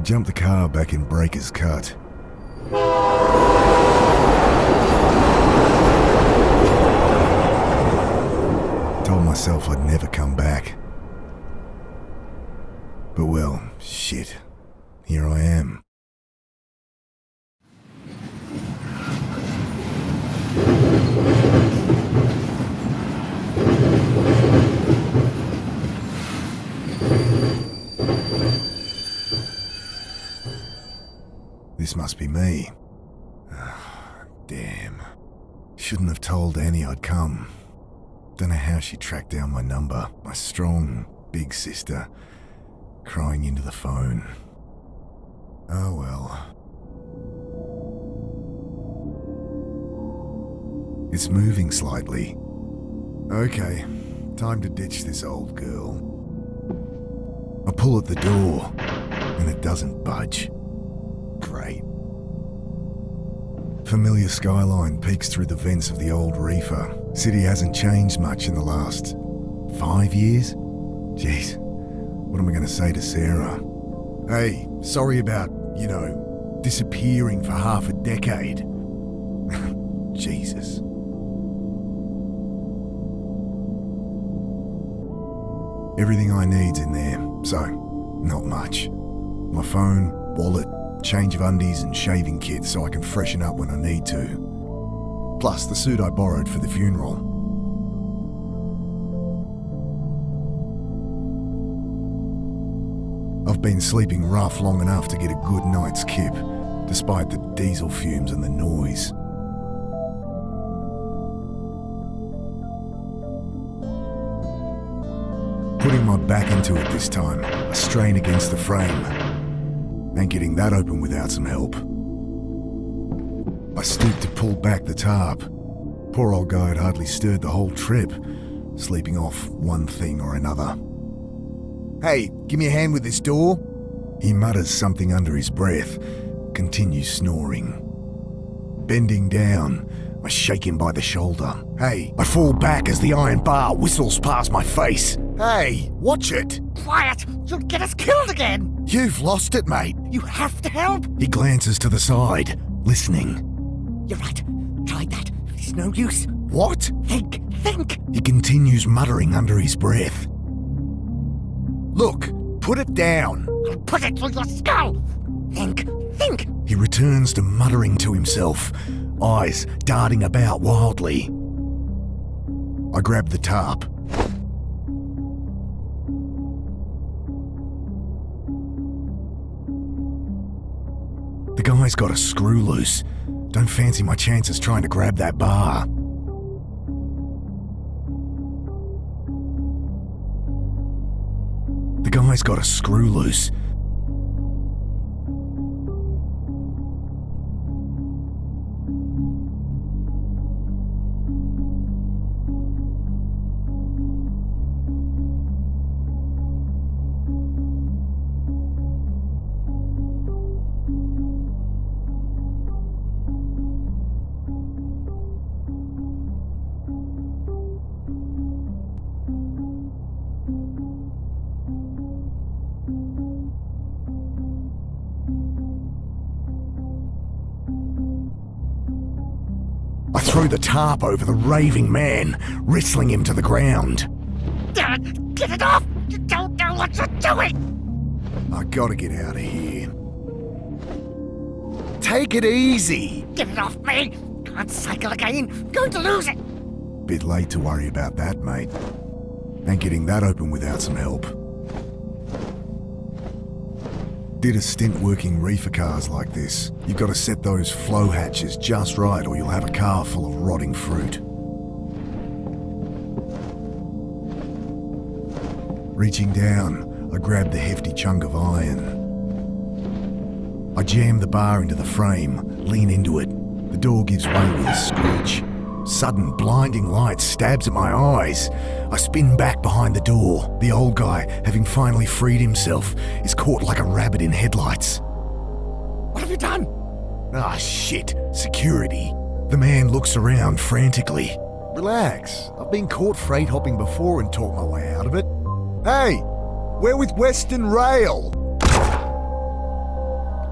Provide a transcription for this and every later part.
jumped the car back in Breaker's Cut. Told myself I'd never come back. But well, shit, here I am. This must be me. Damn. Shouldn't have told Annie I'd come. Don't know how she tracked down my number. My strong, big sister, crying into the phone. Oh well. It's moving slightly. Okay, time to ditch this old girl. I pull at the door, and it doesn't budge. Great. Familiar skyline peeks through the vents of the old reefer. City hasn't changed much in the last 5 years? Jeez, what am I going to say to Sarah? Hey, sorry about, disappearing for half a decade. Jesus. Everything I need's in there, so not much. My phone, wallet, change of undies and shaving kit so I can freshen up when I need to. Plus the suit I borrowed for the funeral. I've been sleeping rough long enough to get a good night's kip, despite the diesel fumes and the noise. Putting my back into it this time, a strain against the frame. And getting that open without some help. I stooped to pull back the tarp. Poor old guy had hardly stirred the whole trip, sleeping off one thing or another. Hey, give me a hand with this door. He mutters something under his breath, continues snoring. Bending down, I shake him by the shoulder. Hey, I fall back as the iron bar whistles past my face. Hey, watch it. Quiet! You'll get us killed again! You've lost it, mate. You have to help! He glances to the side, listening. You're right. Tried that. It's no use. What? Think! He continues muttering under his breath. Look, put it down. I'll put it through your skull! Think! He returns to muttering to himself, eyes darting about wildly. I grab the tarp. The guy's got a screw loose. Don't fancy my chances trying to grab that bar. The guy's got a screw loose. I throw the tarp over the raving man, wrestling him to the ground. Damn it! Get it off! You don't know what you're doing! I gotta get out of here. Take it easy! Get it off me! Can't cycle again! Going to lose it! Bit late to worry about that, mate. And getting that open without some help. Did a stint working reefer cars like this. You've got to set those flow hatches just right or you'll have a car full of rotting fruit. Reaching down, I grab the hefty chunk of iron. I jam the bar into the frame, lean into it. The door gives way with a screech. Sudden blinding light stabs at my eyes. I spin back behind the door. The old guy, having finally freed himself, is caught like a rabbit in headlights. What have you done? Ah, shit. Security. The man looks around frantically. Relax. I've been caught freight hopping before and talked my way out of it. Hey, we're with Western Rail.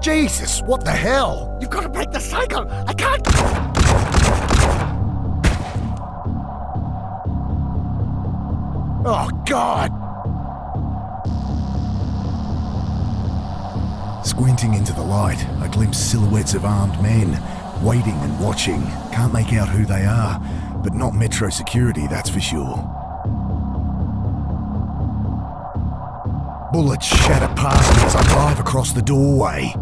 Jesus, what the hell? You've got to break the cycle. I can't. Oh, God! Squinting into the light, I glimpse silhouettes of armed men, waiting and watching. Can't make out who they are, but not Metro security, that's for sure. Bullets shatter past me as I dive across the doorway.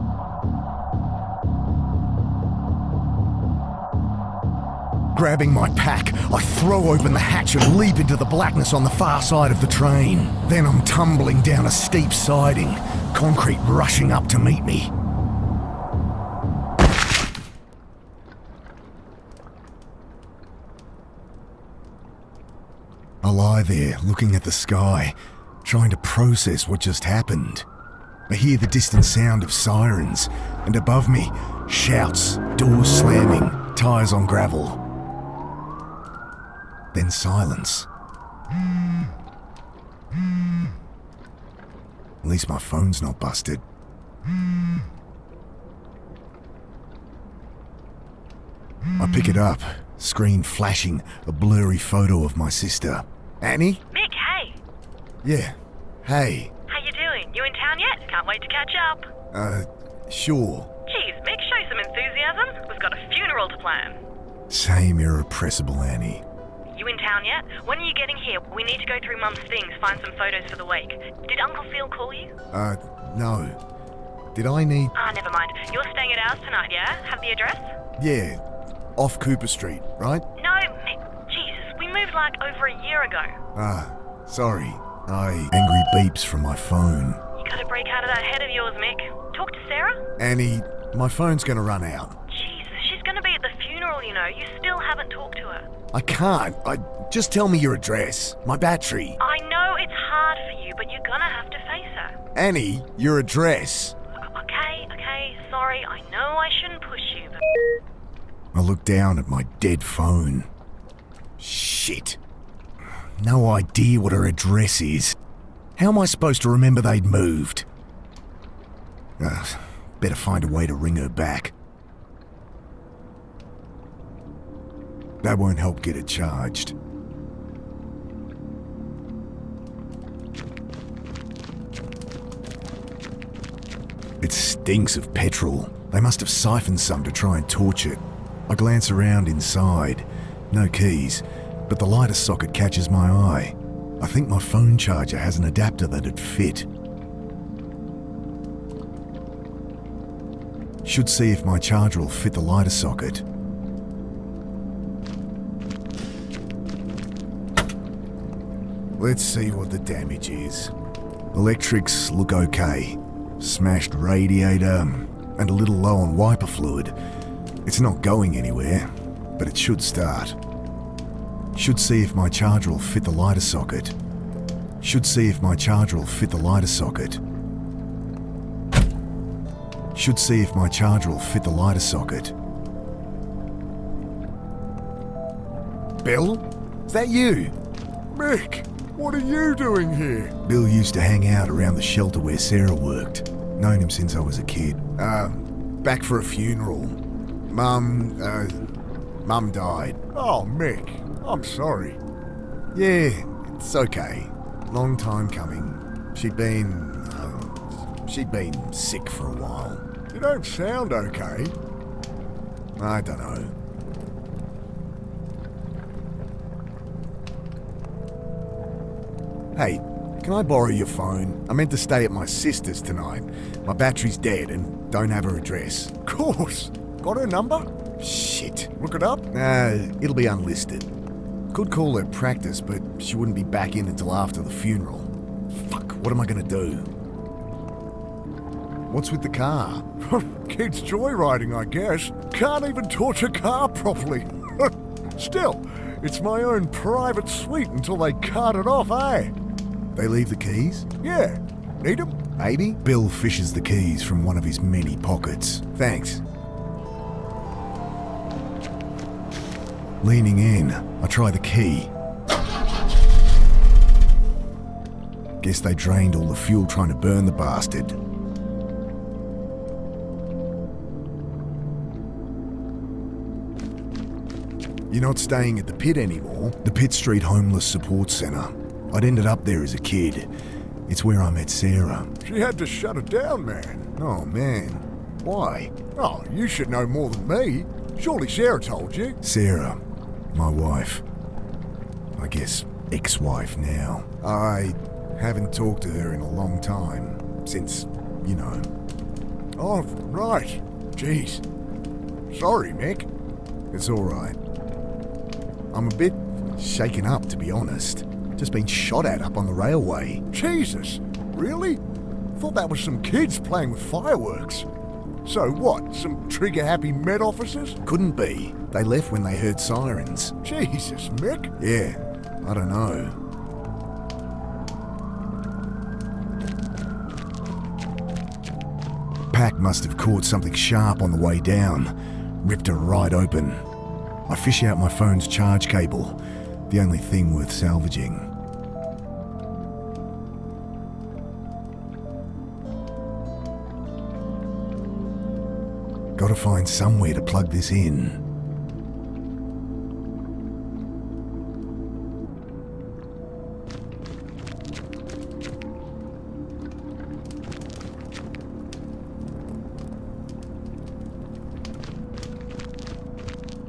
Grabbing my pack, I throw open the hatch and leap into the blackness on the far side of the train. Then I'm tumbling down a steep siding, concrete rushing up to meet me. I lie there, looking at the sky, trying to process what just happened. I hear the distant sound of sirens, and above me, shouts, doors slamming, tires on gravel. Then silence. At least my phone's not busted. I pick it up, screen flashing a blurry photo of my sister. Annie? Mick, hey. Yeah. Hey. How you doing? You in town yet? Can't wait to catch up. Sure. Geez, Mick, show some enthusiasm. We've got a funeral to plan. Same irrepressible Annie. You in town yet? When are you getting here? We need to go through Mum's things, find some photos for the wake. Did Uncle Phil call you? No. Did I need... Never mind. You're staying at ours tonight, yeah? Have the address? Yeah. Off Cooper Street, right? No, Mick. Jesus, we moved like over a year ago. Sorry. Angry beeps from my phone. You gotta break out of that head of yours, Mick. Talk to Sarah? Annie, my phone's gonna run out. Jesus, she's gonna be at the funeral, you know. You still haven't talked to her. I can't. Just tell me your address. My battery. I know it's hard for you, but you're gonna have to face her. Annie, your address. Okay, sorry. I know I shouldn't push you, but... I look down at my dead phone. Shit. No idea what her address is. How am I supposed to remember they'd moved? Better find a way to ring her back. That won't help get it charged. It stinks of petrol. They must have siphoned some to try and torch it. I glance around inside. No keys, but the lighter socket catches my eye. I think my phone charger has an adapter that'd fit. Should see if my charger will fit the lighter socket. Let's see what the damage is. Electrics look okay. Smashed radiator, and a little low on wiper fluid. It's not going anywhere, but it should start. Should see if my charger will fit the lighter socket. Should see if my charger will fit the lighter socket. Should see if my charger will fit the lighter socket. Bill? Is that you? Mick, what are you doing here? Bill used to hang out around the shelter where Sarah worked. Known him since I was a kid. Back for a funeral. Mum died. Oh, Mick, I'm sorry. Yeah, it's okay. Long time coming. She'd been sick for a while. You don't sound okay. I don't know. Hey, can I borrow your phone? I meant to stay at my sister's tonight. My battery's dead and don't have her address. Of course. Got her number? Shit. Look it up? It'll be unlisted. Could call her practice, but she wouldn't be back in until after the funeral. Fuck, what am I gonna do? What's with the car? Kids joyriding, I guess. Can't even torch a car properly. Still, it's my own private suite until they cart it off, eh? They leave the keys? Yeah. Need them? Maybe? Bill fishes the keys from one of his many pockets. Thanks. Leaning in, I try the key. Guess they drained all the fuel trying to burn the bastard. You're not staying at the pit anymore? The Pitt Street Homeless Support Centre. I'd ended up there as a kid. It's where I met Sarah. She had to shut it down, man. Oh, man. Why? Oh, you should know more than me. Surely Sarah told you. Sarah, my wife. I guess ex-wife now. I haven't talked to her in a long time. Since, you know. Oh, right. Jeez. Sorry, Mick. It's all right. I'm a bit shaken up, to be honest. Just been shot at up on the railway. Jesus. Really? Thought that was some kids playing with fireworks. So what, some trigger-happy Met officers? Couldn't be. They left when they heard sirens. Jesus, Mick. Yeah, I don't know. Pack must have caught something sharp on the way down. Ripped her right open. I fish out my phone's charge cable. The only thing worth salvaging. Gotta find somewhere to plug this in.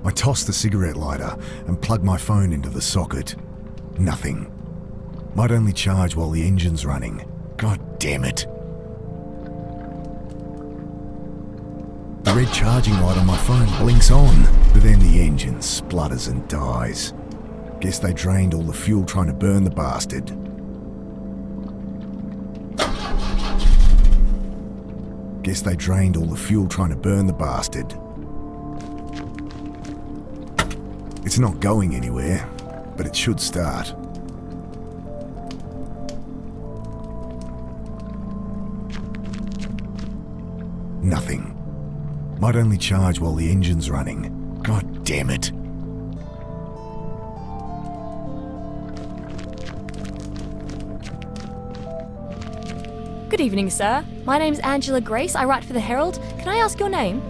I toss the cigarette lighter and plug my phone into the socket. Nothing. Might only charge while the engine's running. God damn it. The red charging light on my phone blinks on, but then the engine splutters and dies. Guess they drained all the fuel trying to burn the bastard. It's not going anywhere, but it should start. Nothing. Might only charge while the engine's running. God damn it. Good evening, sir. My name's Angela Grace. I write for the Herald. Can I ask your name?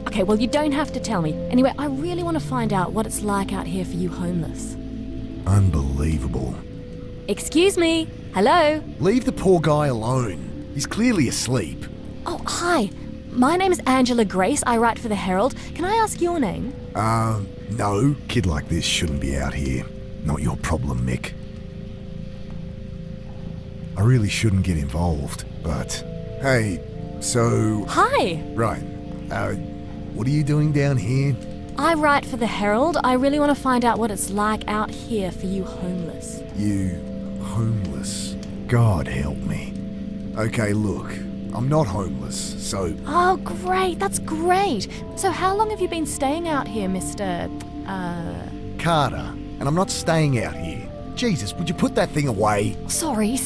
Okay, well, you don't have to tell me. Anyway, I really want to find out what it's like out here for you homeless. Unbelievable. Excuse me. Hello? Leave the poor guy alone. He's clearly asleep. Oh, hi. My name's Angela Grace. I write for the Herald. Can I ask your name? No. Kid like this shouldn't be out here. Not your problem, Mick. I really shouldn't get involved, but... Hey, so... Hi. Right. What are you doing down here? I write for the Herald. I really want to find out what it's like out here for you homeless. You... homeless? God help me. Okay, look. I'm not homeless, so... Oh, great. That's great. So how long have you been staying out here, Mr... Carter. And I'm not staying out here. Jesus, would you put that thing away? Sorry.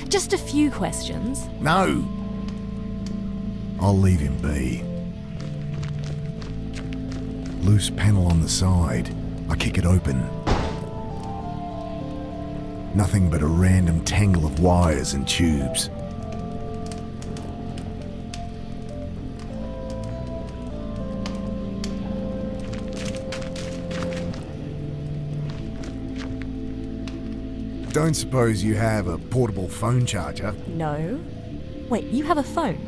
Just a few questions. No. I'll leave him be. Loose panel on the side. I kick it open. Nothing but a random tangle of wires and tubes. Don't suppose you have a portable phone charger? No. Wait, you have a phone?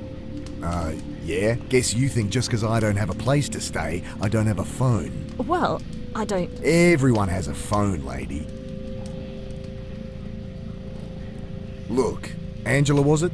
Yeah. Guess you think just because I don't have a place to stay, I don't have a phone. Well, I don't... Everyone has a phone, lady. Look, Angela, was it?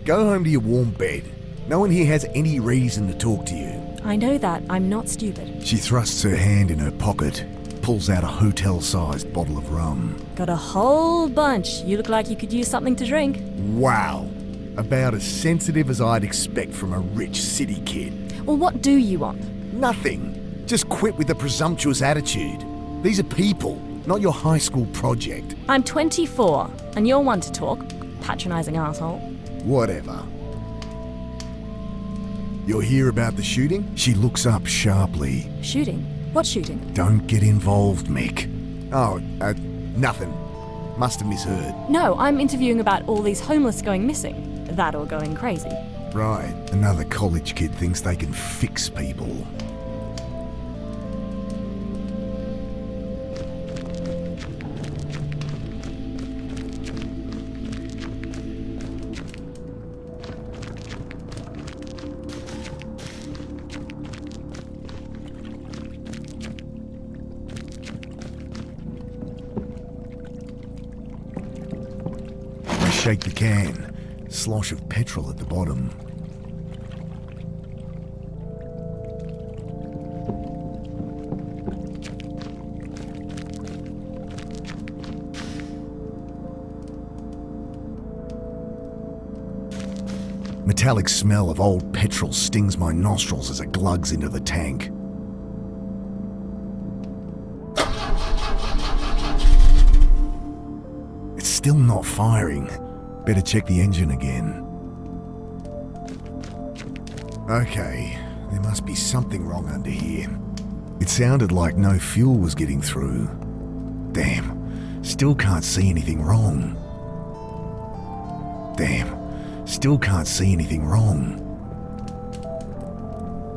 Go home to your warm bed. No one here has any reason to talk to you. I know that. I'm not stupid. She thrusts her hand in her pocket, pulls out a hotel-sized bottle of rum. Got a whole bunch. You look like you could use something to drink. Wow. About as sensitive as I'd expect from a rich city kid. Well, what do you want? Nothing. Just quit with the presumptuous attitude. These are people, not your high school project. I'm 24, and you're one to talk. Patronising asshole. Whatever. You'll hear about the shooting? She looks up sharply. Shooting? What shooting? Don't get involved, Mick. Oh, nothing. Must have misheard. No, I'm interviewing about all these homeless going missing. That or going crazy. Right. Another college kid thinks they can fix people. shake the can. Slosh of petrol at the bottom. Metallic smell of old petrol stings my nostrils as it glugs into the tank. It's still not firing. Better check the engine again. Okay, there must be something wrong under here. It sounded like no fuel was getting through. Damn, still can't see anything wrong. Damn. Still can't see anything wrong.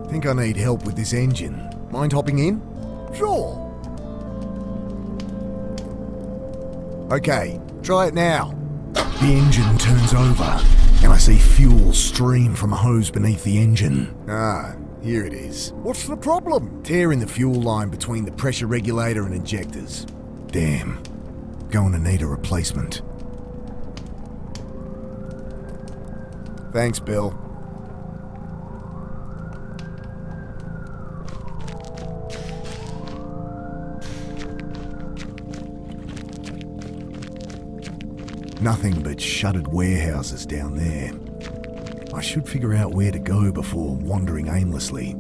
Think I need help with this engine. Mind hopping in? Sure. Okay, try it now. The engine turns over, and I see fuel stream from a hose beneath the engine. Ah, here it is. What's the problem? Tear in the fuel line between the pressure regulator and injectors. Damn. Going to need a replacement. Thanks, Bill. Nothing but shuttered warehouses down there. I should figure out where to go before wandering aimlessly.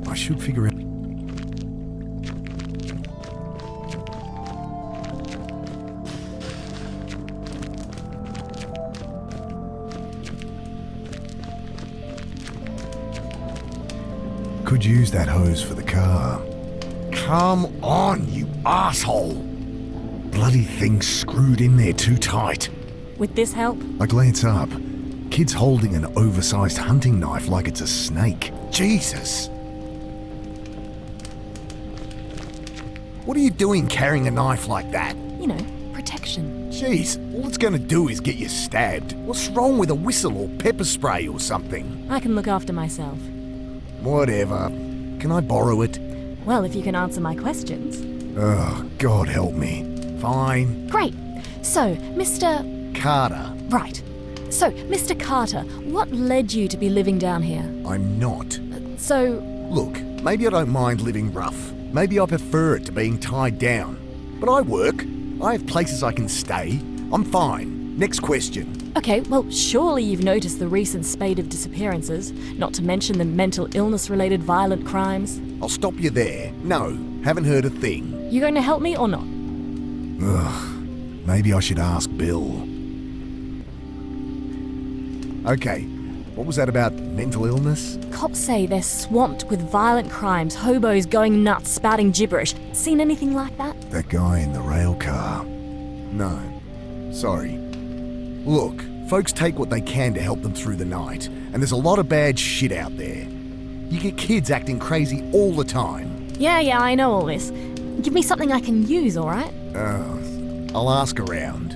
I should figure out... Could use that hose for the car. Come on, you asshole! Bloody thing's screwed in there too tight. With this help? I glance up. Kid's holding an oversized hunting knife like it's a snake. Jesus! What are you doing carrying a knife like that? You know, protection. Jeez, all it's gonna do is get you stabbed. What's wrong with a whistle or pepper spray or something? I can look after myself. Whatever. Can I borrow it? Well, if you can answer my questions. Oh, God help me. Fine. Great. So, Mr. Carter. Right. So, Mr. Carter, what led you to be living down here? I'm not. So, Look, maybe I don't mind living rough. Maybe I prefer it to being tied down. But I work. I have places I can stay. I'm fine. Next question. okay, well, surely you've noticed the recent spate of disappearances, not to mention the mental illness-related violent crimes. I'll stop you there. No, haven't heard a thing. You going to help me or not? Ugh, maybe I should ask Bill. Okay, what was that about mental illness? Cops say they're swamped with violent crimes, hobos going nuts, spouting gibberish. Seen anything like that? That guy in the rail car. No, sorry. Look, folks take what they can to help them through the night, and there's a lot of bad shit out there. You get kids acting crazy all the time. Yeah, I know all this. Give me something I can use, alright? I'll ask around.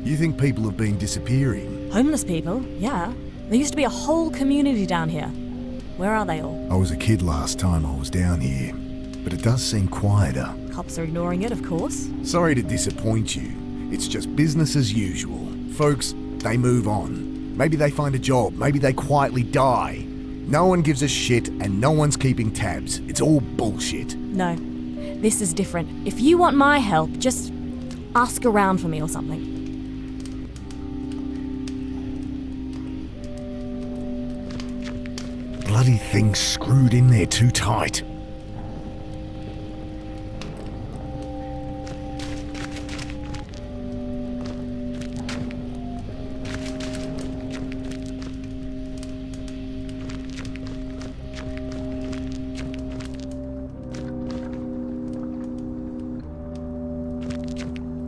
You think people have been disappearing? Homeless people? Yeah. There used to be a whole community down here. Where are they all? I was a kid last time I was down here, but it does seem quieter. Cops are ignoring it, of course. Sorry to disappoint you. It's just business as usual. Folks, they move on. Maybe they find a job, maybe they quietly die. No one gives a shit and no one's keeping tabs. It's all bullshit. No, this is different. If you want my help, just ask around for me or something. Bloody thing's screwed in there too tight.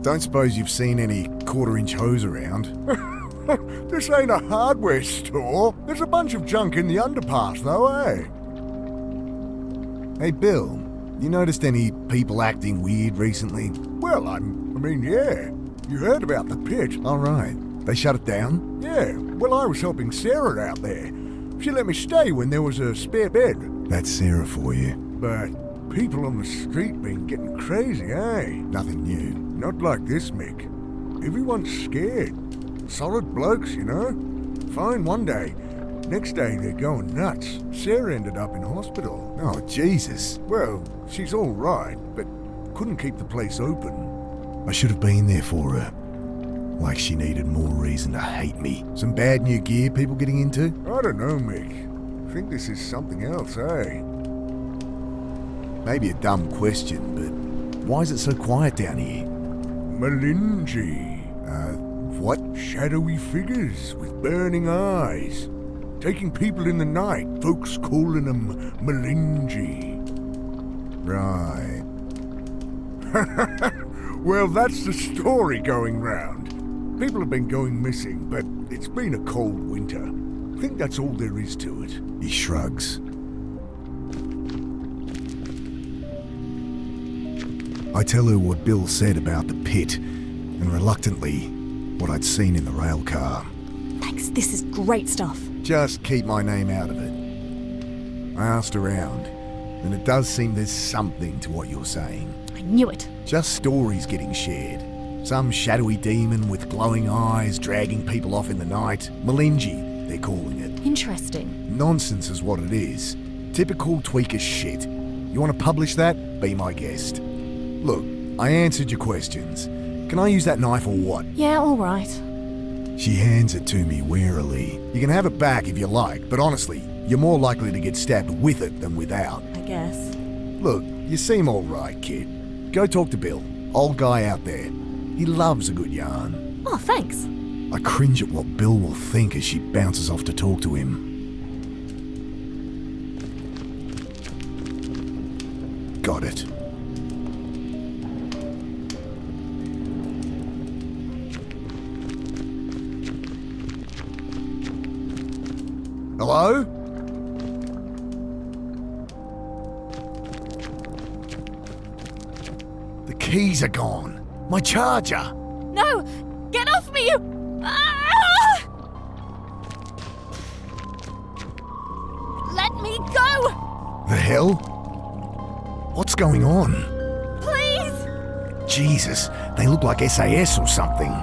Don't suppose you've seen any quarter-inch hose around? This ain't a hardware store. There's a bunch of junk in the underpass, though, eh? Hey, Bill, You noticed any people acting weird recently? Well, I mean, yeah. You heard about the pit. All right. They shut it down? Yeah, well, I was helping Sarah out there. She let me stay when there was a spare bed. That's Sarah for you. But people on the street been getting crazy, eh? Nothing new. Not like this, Mick. Everyone's scared. Solid blokes, you know? Fine one day. Next day, they're going nuts. Sarah ended up in hospital. Oh, Jesus. Well, she's all right, but couldn't keep the place open. I should have been there for her. Like she needed more reason to hate me. Some bad new gear people getting into? I don't know, Mick. I think this is something else, eh? Maybe a dumb question, but why is it so quiet down here? Malinji. What? Shadowy figures with burning eyes. Taking people in the night, folks calling them Malinji. Right. Well, that's the story going round. People have been going missing, but it's been a cold winter. I think that's all there is to it. He shrugs. I tell her what Bill said about the pit, and reluctantly, what I'd seen in the rail car. Thanks, this is great stuff. Just keep my name out of it. I asked around, and it does seem there's something to what you're saying. I knew it. Just stories getting shared. Some shadowy demon with glowing eyes dragging people off in the night. Malinji, they're calling it. Interesting. Nonsense is what it is. Typical tweaker shit. You want to publish that? Be my guest. Look, I answered your questions. Can I use that knife or what? Yeah, all right. She hands it to me warily. You can have it back if you like, but honestly, you're more likely to get stabbed with it than without. I guess. Look, you seem all right, kid. Go talk to Bill, old guy out there. He loves a good yarn. Oh, thanks. I cringe at what Bill will think as she bounces off to talk to him. Got it. Hello? The keys are gone. My charger! No! Get off me, you! Ah! Let me go! The hell? What's going on? Please! Jesus, they look like SAS or something.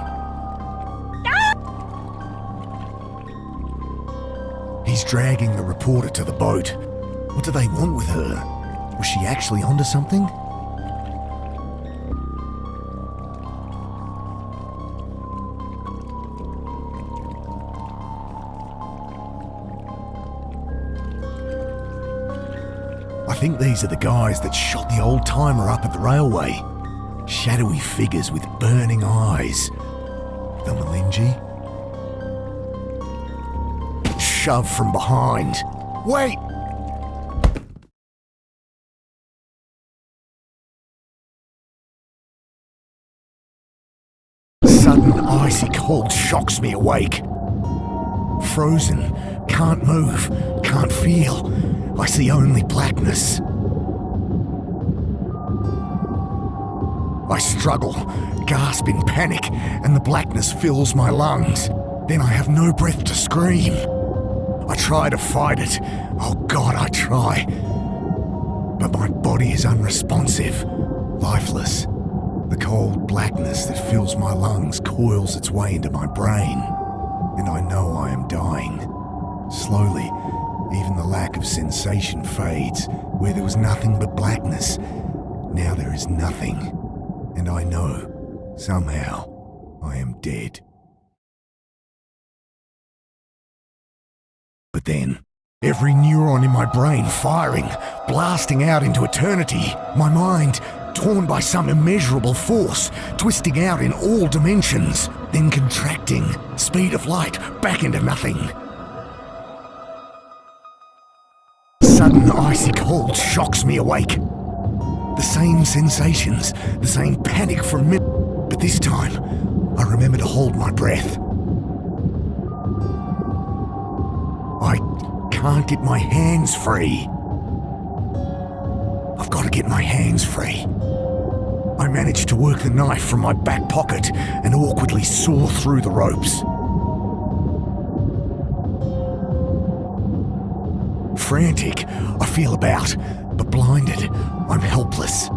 He's dragging the reporter to the boat. What do they want with her? Was she actually onto something? I think these are the guys that shot the old timer up at the railway. Shadowy figures with burning eyes. The Malinji? Shove from behind. Wait! Sudden icy cold shocks me awake. Frozen, can't move, can't feel. I see only blackness. I struggle, gasp in panic, and the blackness fills my lungs. Then I have no breath to scream. I try to fight it. Oh God, I try. But my body is unresponsive, lifeless. The cold blackness that fills my lungs coils its way into my brain, and I know I am dying. Slowly, even the lack of sensation fades. Where there was nothing but blackness, now there is nothing. And I know, somehow, I am dead. But then, every neuron in my brain firing, blasting out into eternity. My mind, torn by some immeasurable force, twisting out in all dimensions, then contracting, speed of light, back into nothing. Sudden icy cold shocks me awake. The same sensations, the same panic from me, but this time, I remember to hold my breath. I can't get my hands free. I've got to get my hands free. I managed to work the knife from my back pocket and awkwardly saw through the ropes. Frantic, I feel about, but blinded, I'm helpless.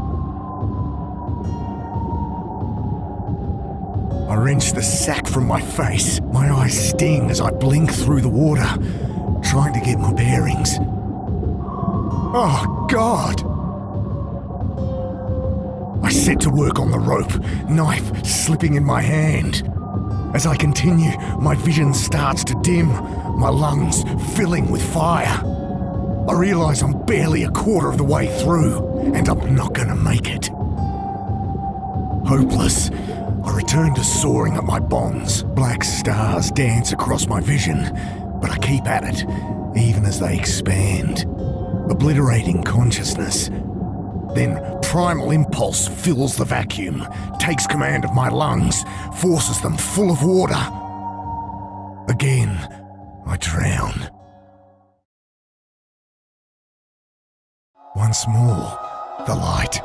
I wrench the sack from my face. My eyes sting as I blink through the water, trying to get my bearings. Oh, God! I set to work on the rope, knife slipping in my hand. As I continue, my vision starts to dim, my lungs filling with fire. I realise I'm barely a quarter of the way through, and I'm not gonna make it. Hopeless, I return to sawing at my bonds. Black stars dance across my vision, but I keep at it, even as they expand, obliterating consciousness. Then primal impulse fills the vacuum, takes command of my lungs, forces them full of water. Again, I drown. Once more, the light.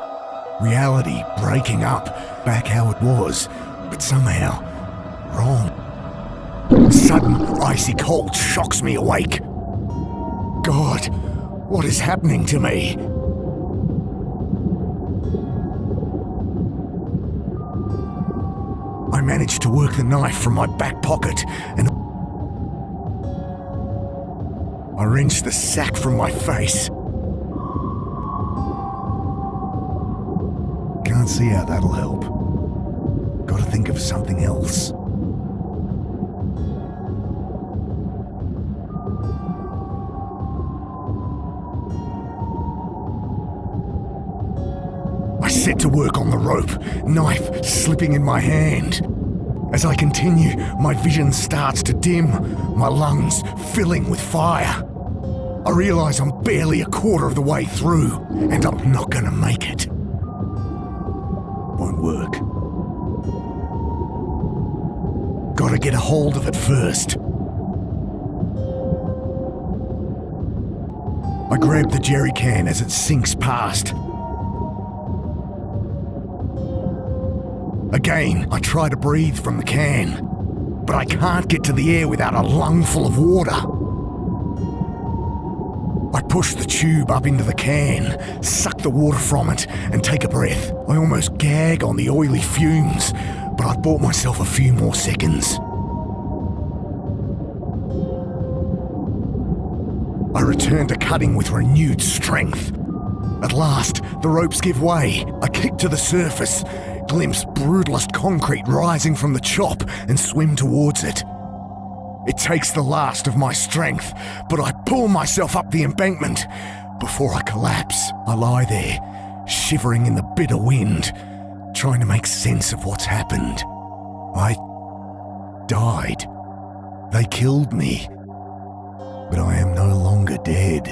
Reality breaking up, back how it was, but somehow wrong. Sudden icy cold shocks me awake. God, what is happening to me? I managed to work the knife from my back pocket and I wrenched the sack from my face. Can't see how that'll help. Gotta think of something else. I set to work on the rope, knife slipping in my hand. As I continue, my vision starts to dim, my lungs filling with fire. I realise I'm barely a quarter of the way through, and I'm not gonna make it. Won't work. Gotta get a hold of it first. I grab the jerry can as it sinks past. Again, I try to breathe from the can, but I can't get to the air without a lungful of water. I push the tube up into the can, suck the water from it, and take a breath. I almost gag on the oily fumes, but I bought myself a few more seconds. I return to cutting with renewed strength. At last, the ropes give way. I kick to the surface, glimpse brutalist concrete rising from the chop, and swim towards it. It takes the last of my strength, but I pull myself up the embankment. Before I collapse, I lie there, shivering in the bitter wind, trying to make sense of what's happened. I died. They killed me. But I am no longer dead.